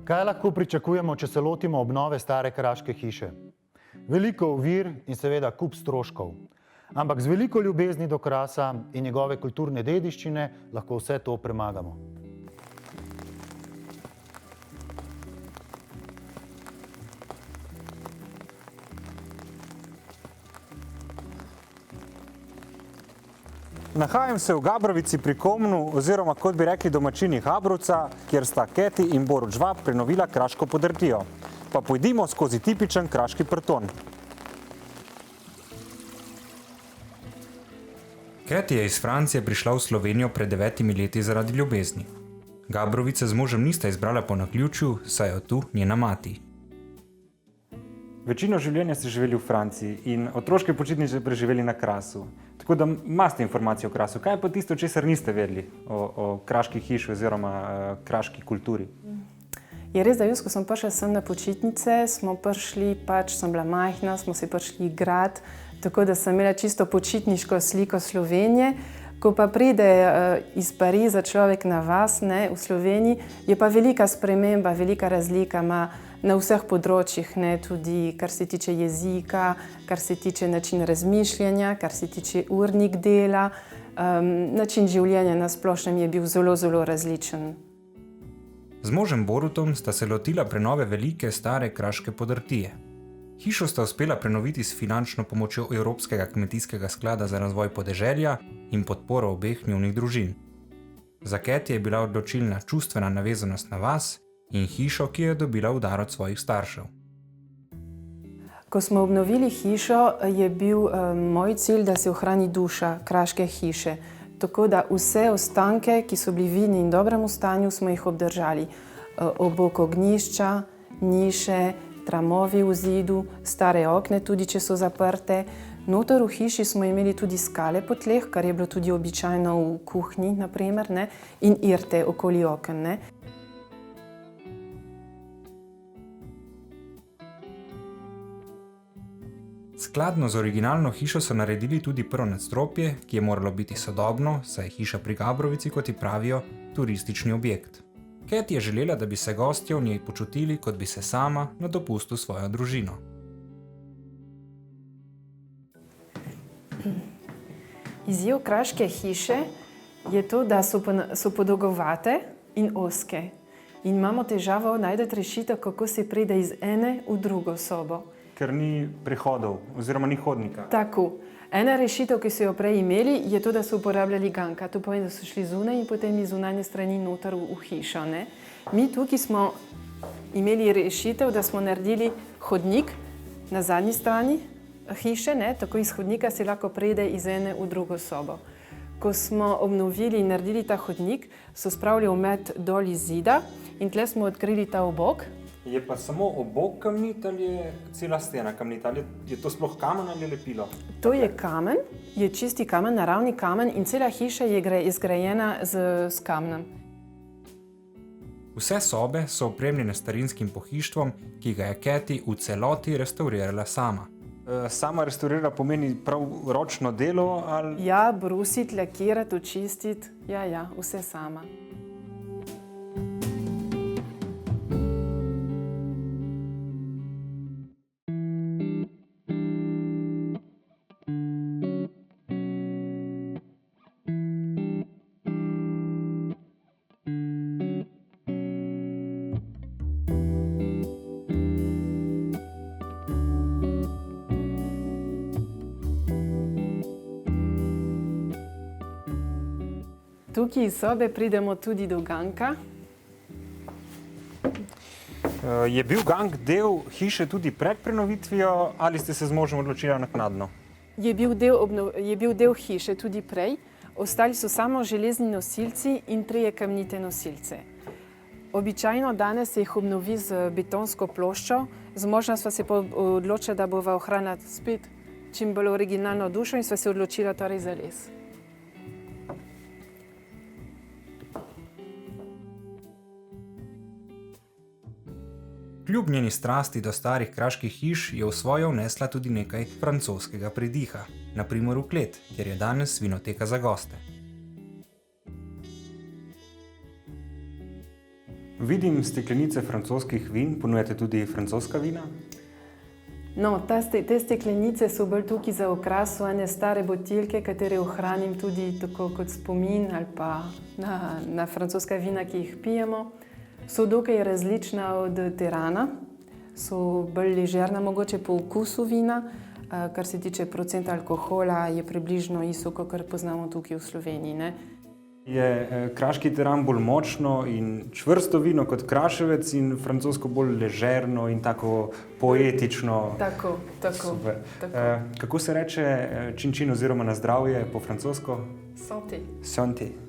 Kaj lahko pričakujemo, če se lotimo obnove stare kraške hiše? Veliko ovir in seveda kup stroškov. Ampak z veliko ljubezni do krasa in njegove kulturne dediščine lahko vse to premagamo. Nahajam se v Gabrovici pri Komnu, oziroma kot bi rekli domačini Gabrovca, kjer sta Keti in Borut Žvab prenovila kraško podrtijo. Pa pojdimo skozi tipičen kraški prton. Keti je iz Francije prišla v Slovenijo pred 9 leti zaradi ljubezni. Gabrovice z možem nista izbrala po naključju, saj je tu njena mati. Večino življenja ste živeli v Franciji in otroške počitnice preživeli na Krasu. Tako da imate informacije o Krasu. Kaj je pa tisto, česar niste vedeli o kraški hiši oziroma kraški kulturi? Je res, da jaz, ko sem prišla sem na počitnice, smo prišli, sem bila majhna, smo se prišli igrati, tako da sem imela čisto počitniško sliko Slovenije. Ko pa pride iz Pariza človek na vas, v Sloveniji, je pa velika sprememba, velika razlika na vseh področjih, tudi kar se tiče jezika, kar se tiče načina razmišljanja, kar se tiče urnik dela, način življenja na splošnem je bil zelo, zelo različen. Z možem Borutom sta se lotila prenove velike stare kraške podrtije. Hišo sta uspela prenoviti s finančno pomočjo Evropskega kmetijskega sklada za razvoj podeželja in podporo obeh njunih družin. Za Keti je bila odločilna čustvena navezanost na vas in hišo, ki je dobila v dar od svojih staršev. Ko smo obnovili hišo, je bil moj cilj, da se ohrani duša kraške hiše. Tako da vse ostanke, ki so bili vidni in dobremu stanju, smo jih obdržali. Obok ognjišča, niše, tramovi v zidu, stare okne, tudi če so zaprte. Noter v hiši smo imeli tudi skale po tleh, kar je bilo tudi običajno v kuhinji, naprimer, in irte okoli oken. Skladno z originalno hišo so naredili tudi prvo nadstropje, ki je moralo biti sodobno, saj je hiša pri Gabrovici, kot ji pravijo, turistični objekt. Keti je želela, da bi se gostje v njej počutili, kot bi se sama na dopustu s svojo družino. Izziv kraške hiše je to, da so podolgovate in ozke. In imamo težavo najti rešitev, kako se pride iz ene v drugo sobo. Ker ni prehodov oziroma ni hodnika. Tako. Ena rešitev, ki so jo prej imeli, je to, da so uporabljali ganka. To pomeni, da so šli zunaj in potem iz zunanje strani noter v hišo. Mi tukaj smo imeli rešitev, da smo naredili hodnik na zadnji strani hiše, tako iz hodnika se lahko pride iz ene v drugo sobo. Ko smo obnovili in naredili ta hodnik, so spravili omet dol iz zida in tle smo odkrili ta obok. Je pa samo obok kamnit ali je cela stena kamnita? Ali je to sploh kamen ali lepilo? To je kamen, je čisti kamen, naravni kamen in cela hiša je zgrajena s kamnem. Vse sobe so opremljene starinskim pohištvom, ki ga je Keti v celoti restaurirala sama. Sama restaurirala pomeni prav ročno delo ali? Ja, brusiti, lakirati, očistiti, vse sama. Tukaj iz sobe pridemo tudi do ganka. Je bil gank del hiše tudi pred prenovitvijo ali ste se z možem odločili naknadno? Je bil del hiše tudi prej. Ostali so samo železni nosilci in 3 kamnite nosilce. Običajno danes se jih obnovi z betonsko ploščo. Z možem sva se odločila, da bova ohranila spet čim bolj originalno dušo in sva se odločila torej za les. Kljub njeni strasti do starih kraških hiš je v svojo vnesla tudi nekaj francoskega pridiha, na primer v klet, kjer je danes vinoteka za goste. Vidim steklenice francoskih vin, ponujate tudi francoska vina. No, te steklenice so bolj tukaj za okras, so ene stare botilke, katere ohranim tudi tako kot spomin ali pa na francoska vina, ki jih pijemo. So dokaj različna od terana, so bolj ležerna mogoče po okusu vina, kar se tiče procenta alkohola, je približno isto, kot poznamo tukaj v Sloveniji, ne? Je kraški teran bolj močno in čvrsto vino kot kraševec in francosko bolj ležerno in tako poetično. Tako. Super. Kako se reče činčin oziroma na zdravje po francosko? Santé. Santé.